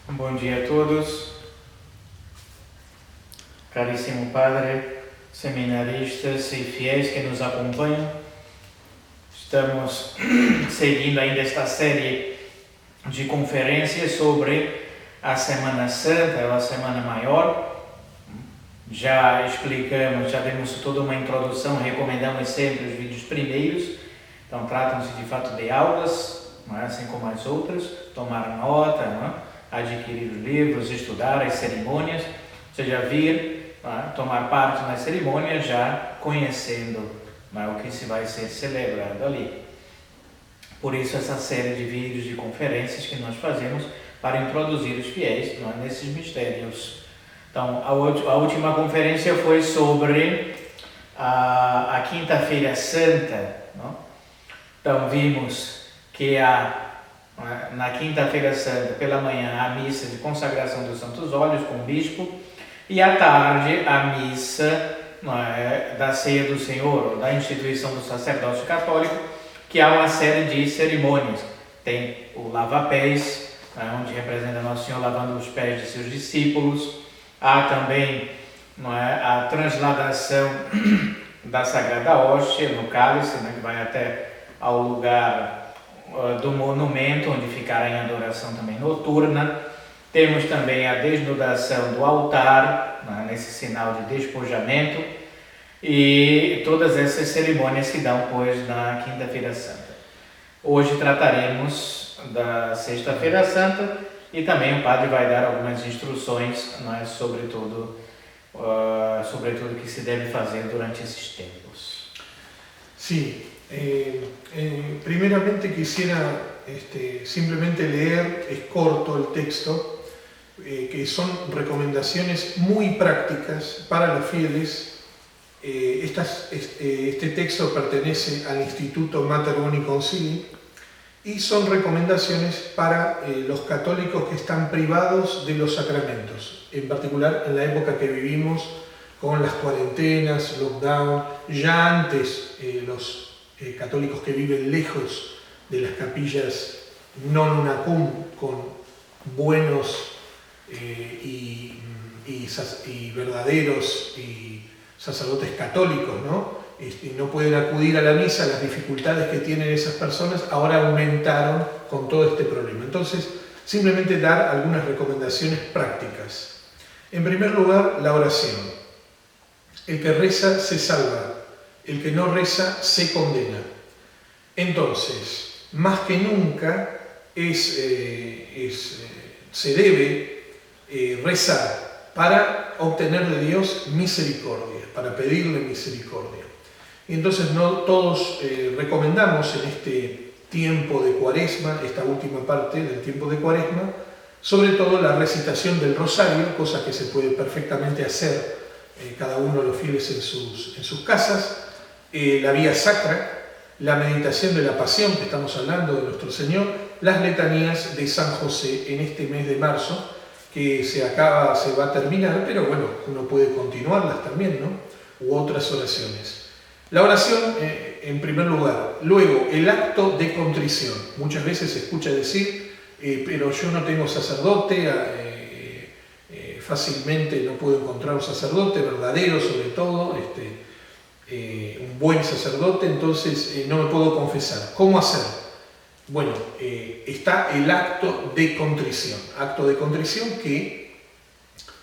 Bom dia a todos, caríssimo Padre, seminaristas e fiéis que nos acompanham. Estamos seguindo ainda esta série de conferências sobre a Semana Santa, ou a Semana Maior. Já explicamos, já demos toda uma introdução, recomendamos sempre os vídeos primeiros. Então tratam-se de fato de aulas, não é? Assim como as outras, tomar nota, não é? Adquirir os livros, estudar as cerimônias, ou seja, vir, tomar parte nas cerimônias já conhecendo o que se vai ser celebrado ali. Por isso essa série de vídeos, de conferências que nós fazemos para introduzir os fiéis nesses mistérios. Então, a última conferência foi sobre a Quinta-feira Santa. Não? Então, vimos que na Quinta-feira Santa, pela manhã, a missa de consagração dos Santos Óleos com o bispo, e à tarde, a missa da Ceia do Senhor, da instituição do sacerdócio católico, que há uma série de cerimônias. Tem o lava-pés, onde representa Nosso Senhor lavando os pés de seus discípulos. Há também a transladação da Sagrada Hóstia no cálice, que vai até ao lugar do monumento, onde ficará em adoração também noturna. Temos também a desnudação do altar, nesse sinal de despojamento, e todas essas cerimônias se dão, pois, na Quinta-feira Santa. Hoje trataremos da Sexta-feira Santa e também o Padre vai dar algumas instruções sobre tudo o que se deve fazer durante esses tempos. Sí, primeramente quisiera simplemente leer, es corto el texto, que son recomendaciones muy prácticas para los fieles. Este texto pertenece al Instituto Mater Boni Concili y son recomendaciones para los católicos que están privados de los sacramentos, en particular en la época que vivimos con las cuarentenas, lockdown. Ya antes los católicos que viven lejos de las capillas non unacum con buenos y verdaderos y sacerdotes católicos, no pueden acudir a la misa, las dificultades que tienen esas personas ahora aumentaron con todo este problema. Entonces, simplemente dar algunas recomendaciones prácticas. En primer lugar, la oración. El que reza se salva, el que no reza se condena. Entonces, más que nunca se debe rezar para obtener de Dios misericordia, para pedirle misericordia. Y entonces todos recomendamos en este tiempo de Cuaresma, esta última parte del tiempo de Cuaresma, sobre todo la recitación del rosario, cosa que se puede perfectamente hacer cada uno de los fieles en sus casas, la vía sacra, la meditación de la pasión, que estamos hablando de nuestro Señor, las letanías de San José en este mes de marzo, que se va a terminar, pero bueno, uno puede continuarlas también, u otras oraciones. La oración en primer lugar. Luego, el acto de contrición. Muchas veces se escucha decir, pero yo no tengo sacerdote, fácilmente no puedo encontrar un sacerdote verdadero, sobre todo, un buen sacerdote, entonces no me puedo confesar. ¿Cómo hacer? Bueno, está el acto de contrición. Acto de contrición que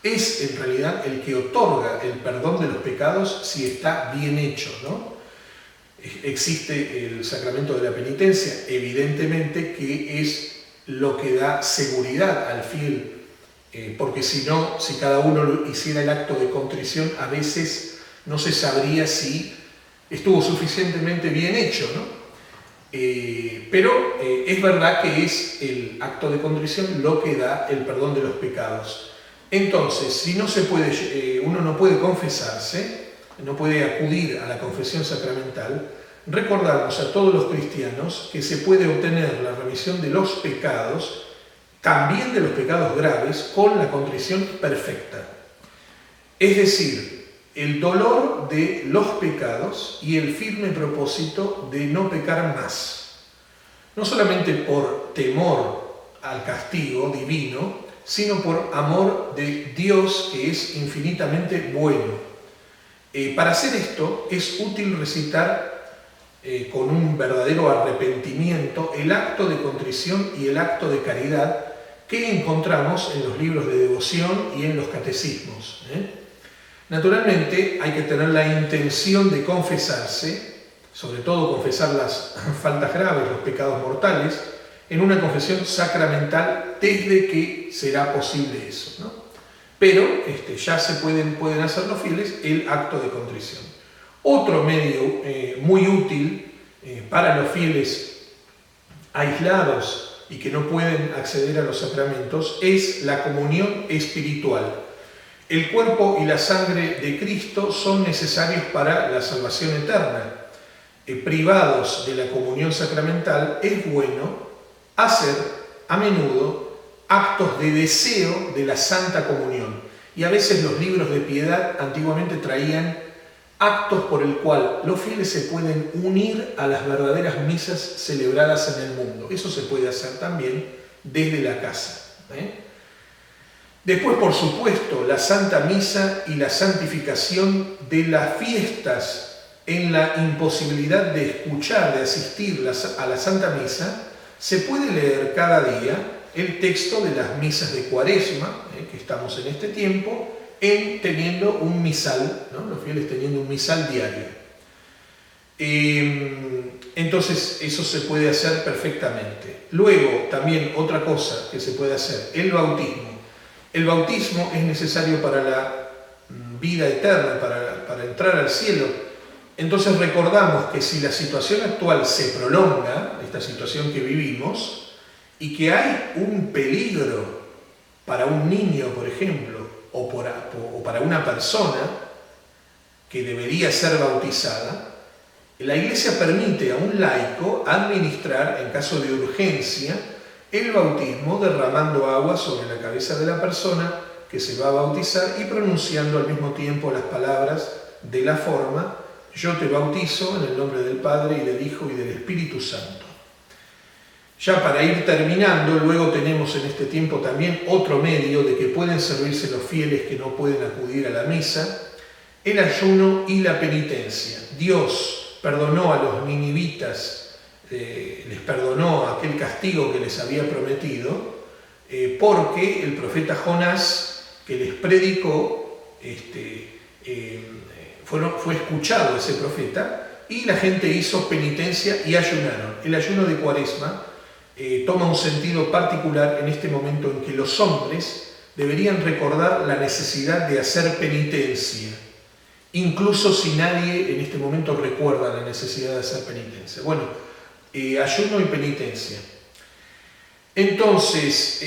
es en realidad el que otorga el perdón de los pecados si está bien hecho, Existe el sacramento de la penitencia, evidentemente, que es lo que da seguridad al fiel, porque si cada uno hiciera el acto de contrición, a veces no se sabría si estuvo suficientemente bien hecho, pero es verdad que es el acto de contrición lo que da el perdón de los pecados. Entonces, si uno no puede confesarse, no puede acudir a la confesión sacramental, recordamos a todos los cristianos que se puede obtener la remisión de los pecados, también de los pecados graves, con la contrición perfecta. Es decir, el dolor de los pecados y el firme propósito de no pecar más. No solamente por temor al castigo divino, sino por amor de Dios, que es infinitamente bueno. Para hacer esto es útil recitar con un verdadero arrepentimiento el acto de contrición y el acto de caridad que encontramos en los libros de devoción y en los catecismos. Naturalmente hay que tener la intención de confesarse, sobre todo confesar las faltas graves, los pecados mortales, en una confesión sacramental desde que será posible eso, ¿no? Pero ya se pueden hacer los fieles el acto de contrición. Otro medio muy útil para los fieles aislados y que no pueden acceder a los sacramentos es la comunión espiritual. El cuerpo y la sangre de Cristo son necesarios para la salvación eterna. Privados de la comunión sacramental, es bueno hacer a menudo actos de deseo de la Santa Comunión. Y a veces los libros de piedad antiguamente traían actos por el cual los fieles se pueden unir a las verdaderas misas celebradas en el mundo. Eso se puede hacer también desde la casa. Después, por supuesto, la Santa Misa y la santificación de las fiestas en la imposibilidad de escuchar, de asistir a la Santa Misa, se puede leer cada día el texto de las misas de Cuaresma, que estamos en este tiempo, teniendo un misal, ¿no? Los fieles teniendo un misal diario. Entonces eso se puede hacer perfectamente. Luego, también otra cosa que se puede hacer, el bautismo. El bautismo es necesario para la vida eterna, para entrar al cielo. Entonces recordamos que si la situación actual se prolonga, esta situación que vivimos, y que hay un peligro para un niño, por ejemplo, o para una persona que debería ser bautizada, la Iglesia permite a un laico administrar, en caso de urgencia, el bautismo derramando agua sobre la cabeza de la persona que se va a bautizar y pronunciando al mismo tiempo las palabras de la forma: yo te bautizo en el nombre del Padre y del Hijo y del Espíritu Santo. Ya para ir terminando, luego tenemos en este tiempo también otro medio de que pueden servirse los fieles que no pueden acudir a la misa: el ayuno y la penitencia. Dios perdonó a los ninivitas, les perdonó aquel castigo que les había prometido, porque el profeta Jonás, que les predicó, fue escuchado ese profeta, y la gente hizo penitencia y ayunaron. El ayuno de Cuaresma toma un sentido particular en este momento en que los hombres deberían recordar la necesidad de hacer penitencia, incluso si nadie en este momento recuerda la necesidad de hacer penitencia. Bueno, ayuno y penitencia. Entonces,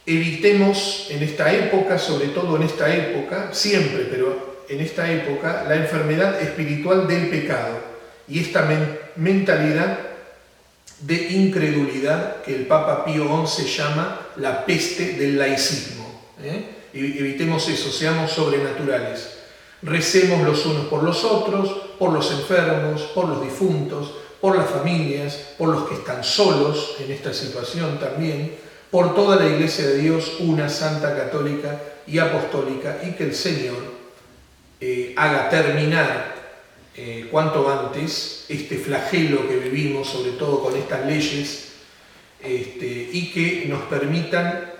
evitemos en esta época, sobre todo en esta época, siempre, pero en esta época, la enfermedad espiritual del pecado y esta mentalidad de incredulidad que el Papa Pío XI llama la peste del laicismo. Evitemos eso, seamos sobrenaturales. Recemos los unos por los otros, por los enfermos, por los difuntos, por las familias, por los que están solos en esta situación también, por toda la Iglesia de Dios, una, santa, católica y apostólica, y que el Señor haga terminar cuanto antes este flagelo que vivimos, sobre todo con estas leyes, y que nos permitan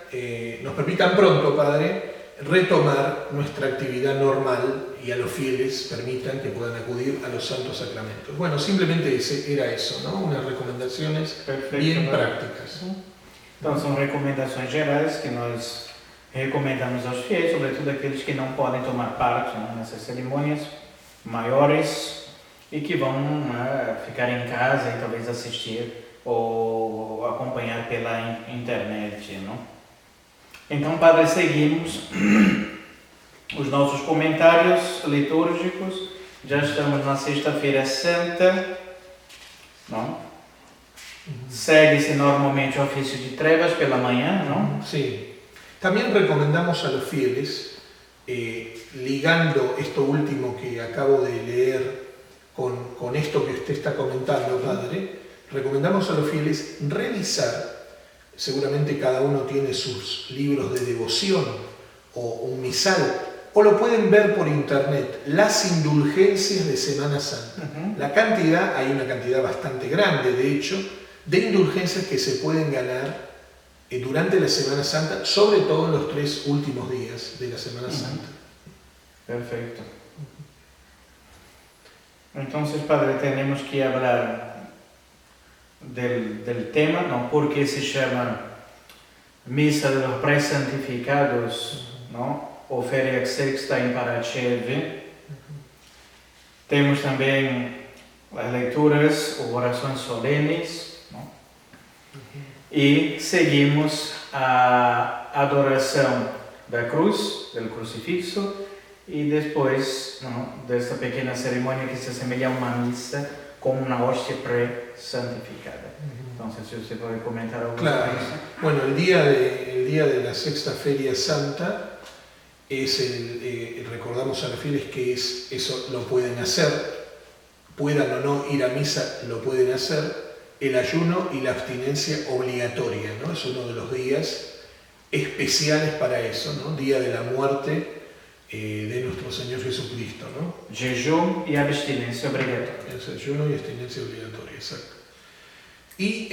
pronto, Padre, retomar nuestra actividad normal, y a los fieles permitan que puedan acudir a los santos sacramentos. Bueno, simplemente era eso, ¿no? Unas recomendaciones bien prácticas. Então, são recomendações gerais que nós recomendamos aos fiéis, sobretudo aqueles que não podem tomar parte, né, nessas cerimônias maiores e que vão ficar em casa e talvez assistir ou acompanhar pela internet, não? Então, Padre, seguimos os nossos comentários litúrgicos. Já estamos na Sexta-feira Santa, não? Segue-se normalmente o ofício de trevas pela manhã, ¿no? Sí. También recomendamos a los fieles, ligando esto último que acabo de leer con esto que usted está comentando, Padre, recomendamos a los fieles revisar seguramente cada uno tiene sus libros de devoción o un misal, o lo pueden ver por internet, las indulgencias de Semana Santa. Hay una cantidad bastante grande, de hecho, de indulgencias que se pueden ganar durante la Semana Santa, sobre todo en los 3 últimos días de la Semana Santa. Perfecto. Entonces, Padre, tenemos que hablar del tema, ¿no? ¿Por qué se llama Misa de los Presantificados, ¿no? O Feria Sexta in Paraceve? Tenemos también las lecturas o oraciones solemnes, ¿no? Y seguimos a adoración de la cruz, del crucifixo, y después, ¿no?, de esta pequeña ceremonia que se asemeja a una misa con una hostia pre-santificada. Entonces, si usted puede comentar algo sobre eso. Bueno, el día de la Sexta Feria Santa es recordamos a los fieles que eso lo pueden hacer, puedan o no ir a misa, lo pueden hacer. El ayuno y la abstinencia obligatoria, ¿no? Es uno de los días especiales para eso, ¿no? Día de la muerte de nuestro Señor Jesucristo, ¿no? Jejum y abstinencia obligatoria. Es ayuno y abstinencia obligatoria, exacto. Y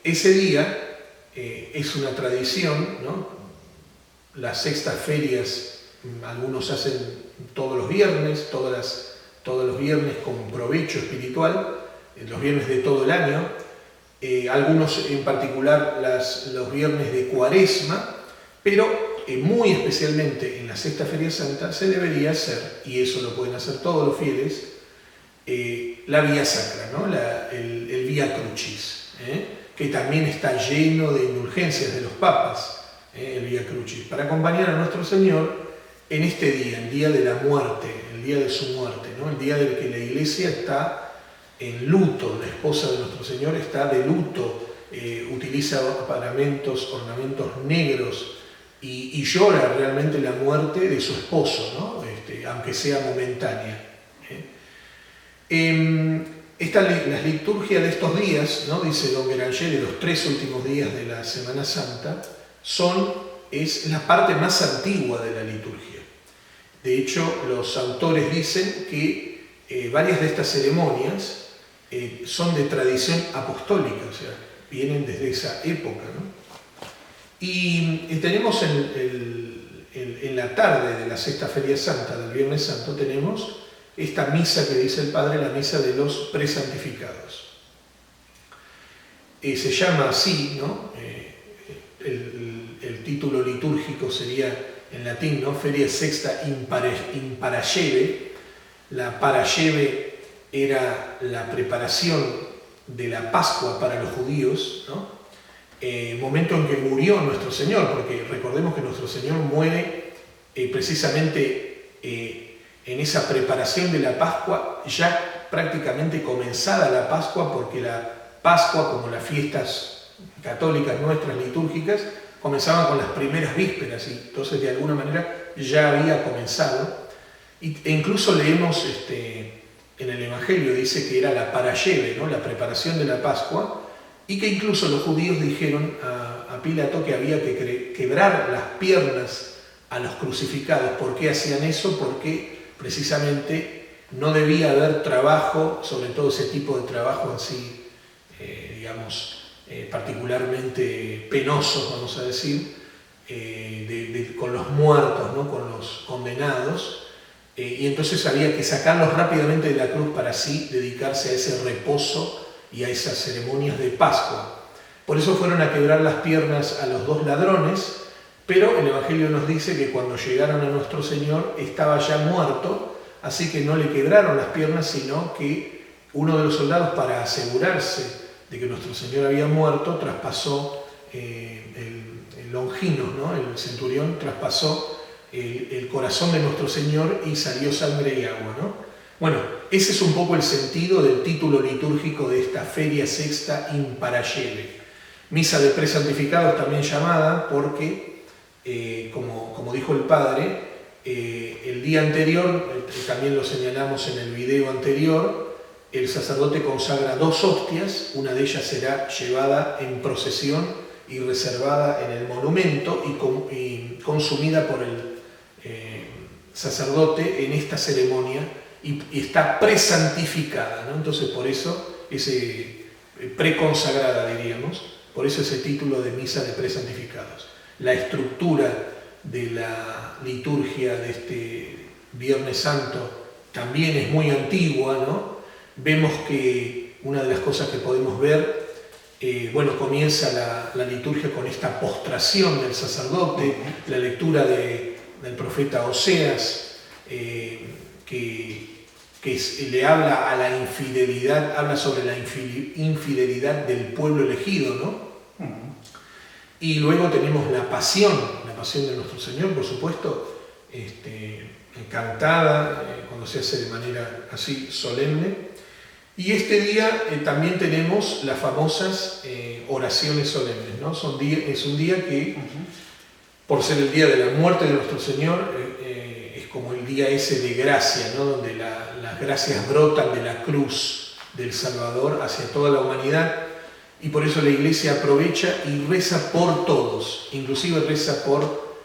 ese día es una tradición, ¿no? Las sextas ferias, algunos hacen todos los viernes, todos los viernes con provecho espiritual, los viernes de todo el año, algunos en particular los viernes de Cuaresma, pero muy especialmente en la Sexta Feria Santa se debería hacer, y eso lo pueden hacer todos los fieles, la Vía Sacra, ¿no? el Vía Crucis, que también está lleno de indulgencias de los papas, el Vía Crucis, para acompañar a nuestro Señor en este día, el día de la muerte, el día de su muerte, ¿no? El día del que la Iglesia está en luto, la esposa de nuestro Señor está de luto, utiliza ornamentos negros y llora realmente la muerte de su esposo, ¿no? Aunque sea momentánea. Las liturgias de estos días, ¿no? Dice Don Beranger, de los 3 últimos días de la Semana Santa, es la parte más antigua de la liturgia. De hecho, los autores dicen que varias de estas ceremonias son de tradición apostólica, o sea, vienen desde esa época, ¿no? Y tenemos en la tarde de la Sexta Feria Santa, del Viernes Santo, tenemos esta misa que dice el Padre, la misa de los presantificados. Se llama así, ¿no? El título litúrgico sería en latín, ¿no? Feria Sexta in Paraceve. La Paraceve era la preparación de la Pascua para los judíos, ¿no? Momento en que murió nuestro Señor, porque recordemos que nuestro Señor muere precisamente en esa preparación de la Pascua, ya prácticamente comenzada la Pascua, porque la Pascua, como las fiestas católicas nuestras litúrgicas, comenzaban con las primeras vísperas, y entonces de alguna manera ya había comenzado. E incluso leemos en el Evangelio, dice que era la Parasheve, ¿no? La preparación de la Pascua, y que incluso los judíos dijeron a Pilato que había que quebrar las piernas a los crucificados. ¿Por qué hacían eso? Porque precisamente no debía haber trabajo, sobre todo ese tipo de trabajo así, particularmente penosos, vamos a decir, con los muertos, ¿no? Con los condenados. Y entonces había que sacarlos rápidamente de la cruz para así dedicarse a ese reposo y a esas ceremonias de Pascua. Por eso fueron a quebrar las piernas a los 2 ladrones, pero el Evangelio nos dice que cuando llegaron a nuestro Señor estaba ya muerto, así que no le quebraron las piernas, sino que uno de los soldados, para asegurarse de que nuestro Señor había muerto, traspasó, el Longinos, ¿no? El centurión, traspasó el corazón de nuestro Señor y salió sangre y agua, ¿no? Bueno, ese es un poco el sentido del título litúrgico de esta Feria Sexta in Parasheve. Misa de presantificados también llamada porque, como dijo el Padre, el día anterior, también lo señalamos en el video anterior, el sacerdote consagra 2 hostias, una de ellas será llevada en procesión y reservada en el monumento y consumida por el sacerdote en esta ceremonia y está presantificada, ¿no? Entonces por eso preconsagrada, diríamos, por eso ese título de misa de presantificados. La estructura de la liturgia de este Viernes Santo también es muy antigua, ¿no? Vemos que una de las cosas que podemos ver, comienza la liturgia con esta postración del sacerdote, la lectura del profeta Oseas, que le habla a la infidelidad, habla sobre la infidelidad del pueblo elegido, ¿no? Y luego tenemos la pasión de nuestro Señor, por supuesto, cantada, cuando se hace de manera así solemne. Y este día también tenemos las famosas oraciones solemnes, ¿no? Es un día que, por ser el día de la muerte de nuestro Señor, es como el día ese de gracia, ¿no? Donde las gracias brotan de la cruz del Salvador hacia toda la humanidad. Y por eso la Iglesia aprovecha y reza por todos, inclusive reza por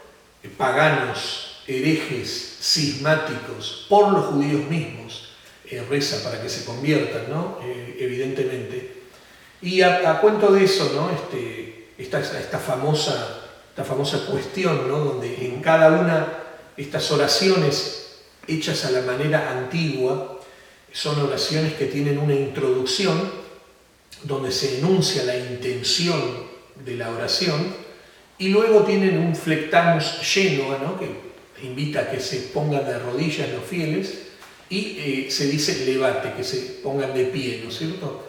paganos, herejes, cismáticos, por los judíos mismos, reza para que se conviertan, ¿no? Evidentemente. Y a cuento de eso, ¿no? esta famosa cuestión, ¿no? Donde en cada una estas oraciones hechas a la manera antigua son oraciones que tienen una introducción donde se enuncia la intención de la oración y luego tienen un flectamus genua, ¿no? Que invita a que se pongan de rodillas los fieles y se dice levate, que se pongan de pie, ¿no es cierto?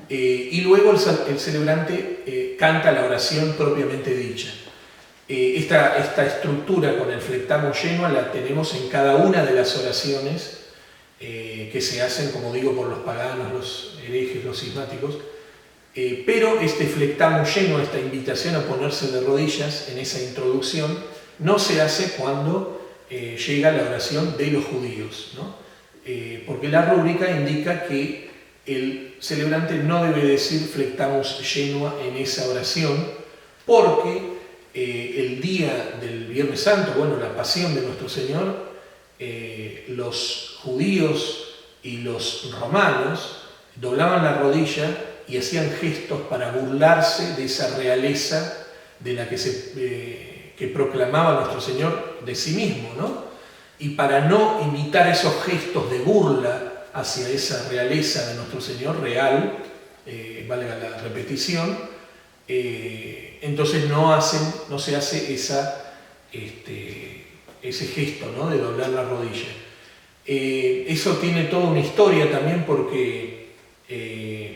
Y luego el celebrante canta la oración propiamente dicha. Esta estructura con el flectamus genua la tenemos en cada una de las oraciones que se hacen, como digo, por los paganos, los herejes, los cismáticos. Pero este flectamus genua, esta invitación a ponerse de rodillas en esa introducción, no se hace cuando llega la oración de los judíos, ¿no? Porque la rúbrica indica que el celebrante no debe decir flectamus genua en esa oración, porque el día del Viernes Santo, la pasión de nuestro Señor, los judíos y los romanos doblaban la rodilla y hacían gestos para burlarse de esa realeza de la que proclamaba nuestro Señor de sí mismo, ¿no? Y para no imitar esos gestos de burla hacia esa realeza de nuestro Señor real, valga la repetición, entonces no se hace ese gesto, ¿no? De doblar la rodilla. Eso tiene toda una historia también porque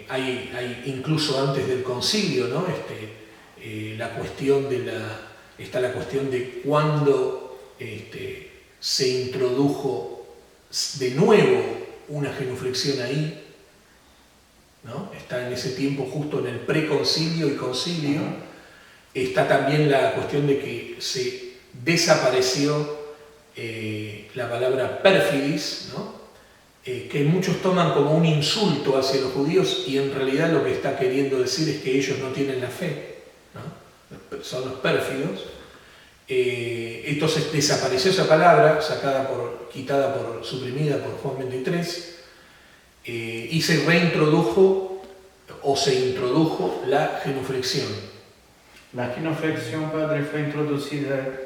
hay incluso antes del concilio, ¿no? La cuestión de cuándo se introdujo de nuevo una genuflexión ahí, ¿no? Está en ese tiempo justo en el preconcilio y concilio. Está también la cuestión de que se desapareció la palabra perfidis, ¿no? Que muchos toman como un insulto hacia los judíos y en realidad lo que está queriendo decir es que ellos no tienen la fe, ¿no? Son los pérfidos. Entonces desapareció esa palabra, suprimida por Juan 23, y se reintrodujo o se introdujo la genuflexión. La genuflexión, Padre, fue introducida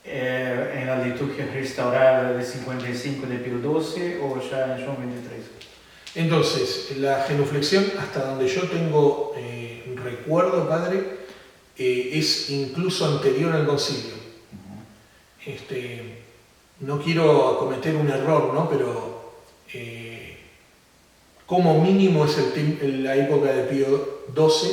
en la liturgia restaurada de 55 de Pío XII o ya en Juan 23. Entonces, la genuflexión, hasta donde yo tengo recuerdo, Padre, es incluso anterior al concilio. No quiero cometer un error, ¿no? Pero como mínimo es la época de Pío XII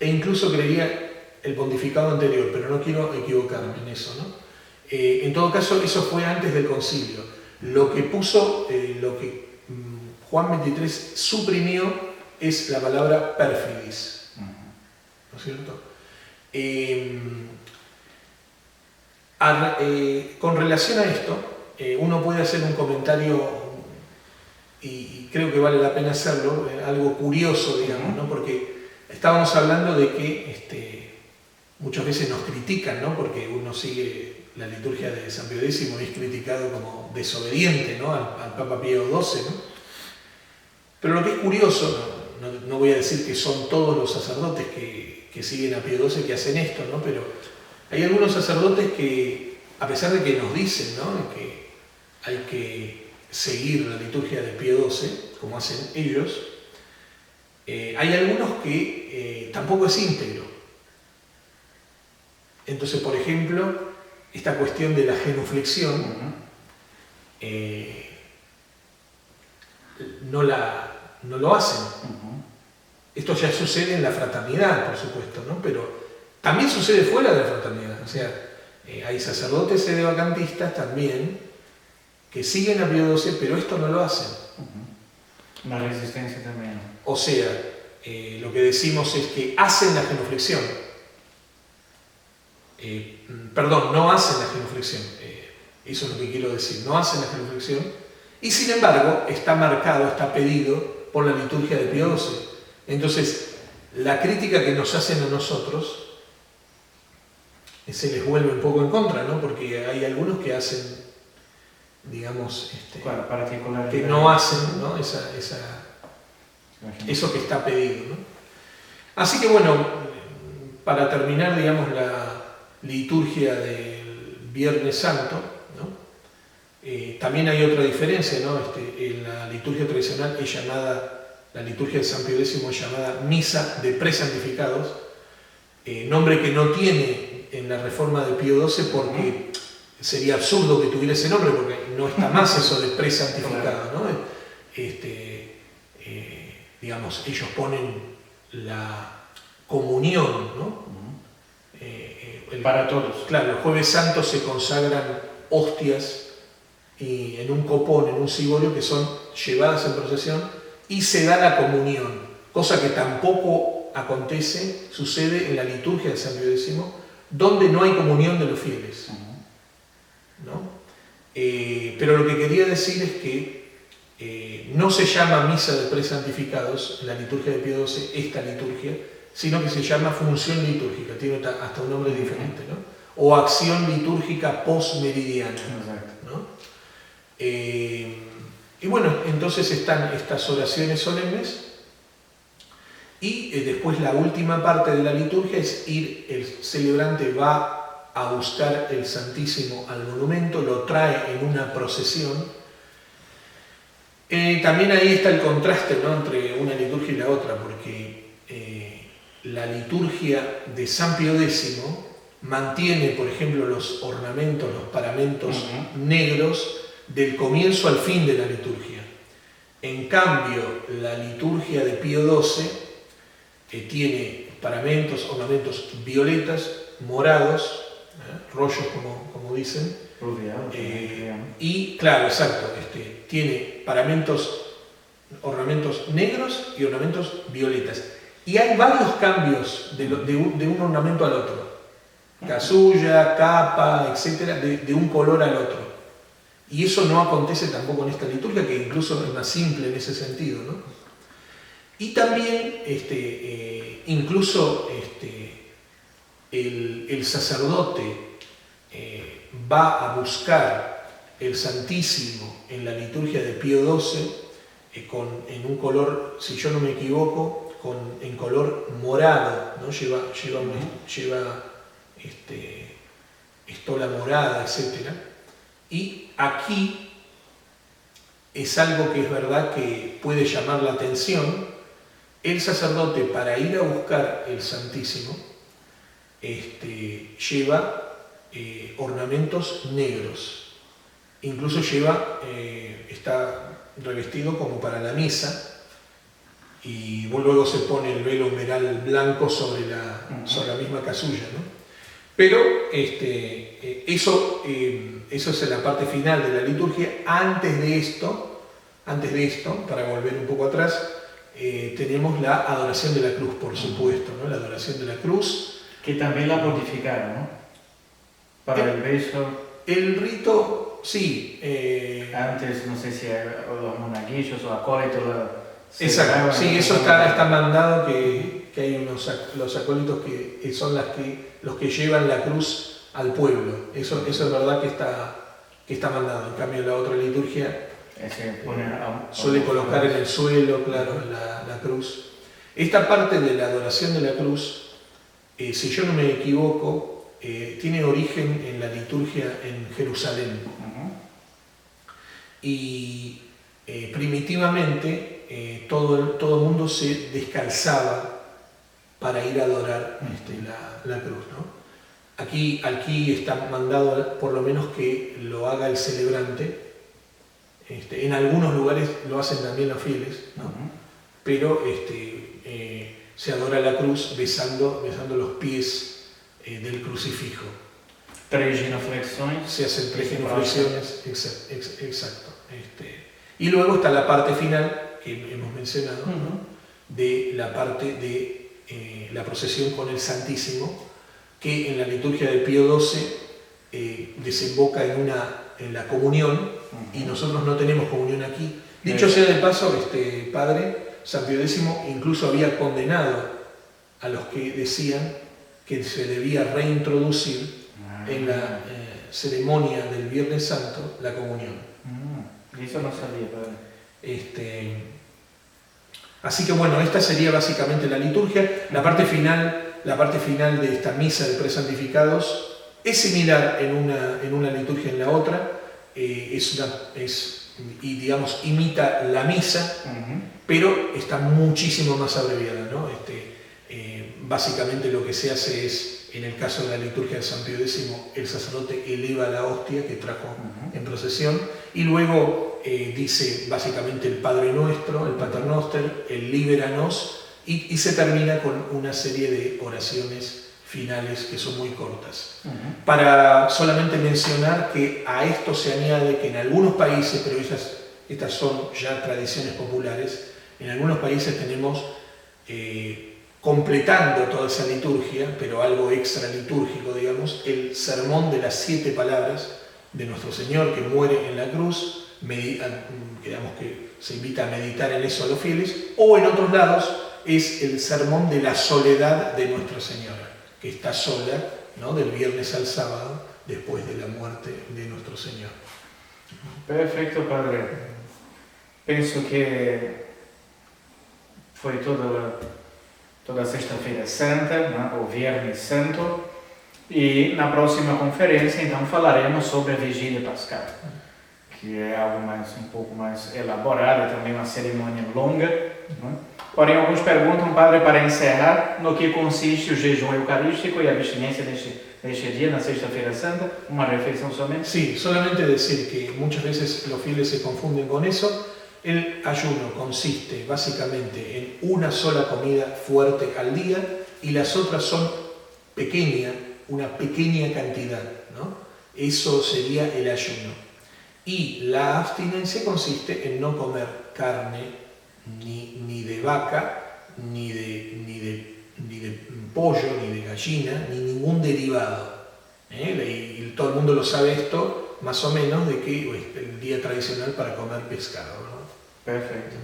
e incluso creería el pontificado anterior, pero no quiero equivocarme en eso, ¿no? En todo caso, eso fue antes del concilio. Lo que Juan 23 suprimió es la palabra perfidis, ¿no es cierto? Con relación a esto, uno puede hacer un comentario, y creo que vale la pena hacerlo, algo curioso, digamos, ¿no? Porque estábamos hablando de que muchas veces nos critican, ¿no? Porque uno sigue la liturgia de San Pío X y es criticado como desobediente, ¿no? al Papa Pío XII, ¿no? Pero lo que es curioso, no voy a decir que son todos los sacerdotes que siguen a Pío XII que hacen esto, ¿no? Pero hay algunos sacerdotes que, a pesar de que nos dicen, ¿no? que hay que seguir la liturgia de Pío XII, como hacen ellos, hay algunos que tampoco es íntegro. Entonces, por ejemplo, esta cuestión de la genuflexión no lo hacen. Esto ya sucede en la fraternidad, por supuesto, ¿no? Pero también sucede fuera de la fraternidad. O sea, hay sacerdotes sedevacantistas también que siguen a Pío XII, pero esto no lo hacen. La resistencia también. O sea, lo que decimos es que hacen la genuflexión. Perdón, no hacen la genuflexión. Eso es lo que quiero decir. No hacen la genuflexión. Y sin embargo, está marcado, está pedido por la liturgia de Pío XII. Entonces, la crítica que nos hacen a nosotros se les vuelve un poco en contra, ¿no? Porque hay algunos que hacen, digamos, que no hacen, ¿no? Eso que está pedido, ¿no? Así que bueno, para terminar, digamos, la liturgia del Viernes Santo, ¿no? También hay otra diferencia, ¿no? En la liturgia tradicional es llamada, la liturgia de San Pío X es llamada Misa de Presantificados, nombre que no tiene en la reforma de Pío XII porque sería absurdo que tuviera ese nombre, porque no está más eso de presantificado, ¿no? Digamos, ellos ponen la comunión, ¿no? Para todos. Claro, el Jueves Santo se consagran hostias y en un copón, en un ciborio, que son llevadas en procesión y se da la comunión, cosa que tampoco sucede en la liturgia de San Pío X, donde no hay comunión de los fieles, ¿no? Pero lo que quería decir es que no se llama misa de presantificados en la liturgia de Pío XII, esta liturgia, sino que se llama función litúrgica, tiene hasta un nombre diferente, ¿no? O acción litúrgica postmeridiana, ¿no? Y bueno, entonces están estas oraciones solemnes y después la última parte de la liturgia es el celebrante va a buscar el Santísimo al monumento, lo trae en una procesión. También ahí está el contraste, ¿no? Entre una liturgia y la otra, porque la liturgia de San Pío X mantiene, por ejemplo, los ornamentos, los paramentos negros del comienzo al fin de la liturgia. En cambio, la liturgia de Pío XII tiene paramentos, ornamentos violetas, morados, rollos como dicen, y claro, exacto, tiene ornamentos negros y ornamentos violetas. Y hay varios cambios de un ornamento al otro, casulla, capa, etcétera, de un color al otro. Y eso no acontece tampoco en esta liturgia, que incluso es más simple en ese sentido, ¿no? Y también, incluso el sacerdote va a buscar el Santísimo en la liturgia de Pío XII en un color, si yo no me equivoco, en color morado, ¿no? Lleva estola morada, etc. Y aquí es algo que es verdad que puede llamar la atención. El sacerdote, para ir a buscar el Santísimo, lleva ornamentos negros. Incluso está revestido como para la misa, y luego se pone el velo umeral blanco sobre la misma casulla, ¿no? Pero eso es en la parte final de la liturgia. Antes de esto, para volver un poco atrás, tenemos la adoración de la cruz, por supuesto, ¿no? La adoración de la cruz. Que también la modificaron, ¿no? Para el beso. El rito, sí. Antes, no sé si los monaguillos o acólitos. Exacto, sí, eso está mandado que que hay los acólitos que son los que llevan la cruz al pueblo. Eso es verdad que está mandado. En cambio, la otra liturgia suele colocar en el suelo, claro, la cruz. Esta parte de la adoración de la cruz, si yo no me equivoco, tiene origen en la liturgia en Jerusalén. Y primitivamente todo el mundo se descalzaba para ir a adorar la cruz, ¿no? Aquí está mandado por lo menos que lo haga el celebrante. En algunos lugares lo hacen también los fieles, ¿no? Pero se adora la cruz besando los pies del crucifijo. 3 genuflexiones. Se hacen 3 genuflexiones, exacto. Y luego está la parte final que hemos mencionado, ¿no? De la parte de la procesión con el Santísimo, que en la liturgia de Pío XII desemboca en la comunión, y nosotros no tenemos comunión aquí. Dicho sea de paso, padre, San Pío X incluso había condenado a los que decían que se debía reintroducir en la ceremonia del Viernes Santo la comunión. Eso no sabía, padre. Así que bueno, esta sería básicamente la liturgia. La parte final de esta misa de presantificados es similar en una liturgia en la otra, y digamos imita la misa, pero está muchísimo más abreviada, ¿no? Básicamente lo que se hace es, en el caso de la liturgia de San Pío X, el sacerdote eleva la hostia que trajo en procesión y luego dice básicamente el Padre Nuestro, el Pater Noster, el Liberanos, y se termina con una serie de oraciones finales que son muy cortas. Para solamente mencionar que a esto se añade que en algunos países, pero estas son ya tradiciones populares, en algunos países tenemos, completando toda esa liturgia, pero algo extra litúrgico, digamos, el sermón de las 7 palabras de nuestro Señor que muere en la cruz, digamos que se invita a meditar en eso a los fieles, o en otros lados es el sermón de la soledad de Nuestra Señora, que está sola, ¿no? Del viernes al sábado, después de la muerte de nuestro Señor. Perfecto, padre. Penso que foi toda Sexta-feira Santa, né? O Viernes Santo, e na próxima conferência então falaremos sobre a Vigília Pascal, que é algo um pouco mais elaborado, também uma cerimônia longa, né? Porém, alguns perguntam, padre, para encerrar, no que consiste o jejum eucarístico e a abstinência deste dia, na Sexta-feira Santa, uma reflexión somente. Sí, solamente decir que muchas veces los fieles se confunden con eso. El ayuno consiste básicamente en una sola comida fuerte al día y las otras son una pequeña cantidad, ¿no? Eso sería el ayuno. Y la abstinencia consiste en no comer carne ni de vaca, ni de pollo, ni de gallina, ni ningún derivado. Y todo el mundo lo sabe esto, más o menos, de que el día tradicional para comer pescado, ¿no? Perfecto.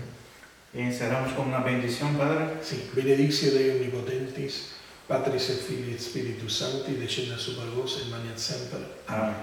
Y encerramos con una bendición, Padre. Sí. Benedictio Dei Omnipotentis, Patris et Filii et Spiritus Sancti, descendat super vos et maniat semper. Amén.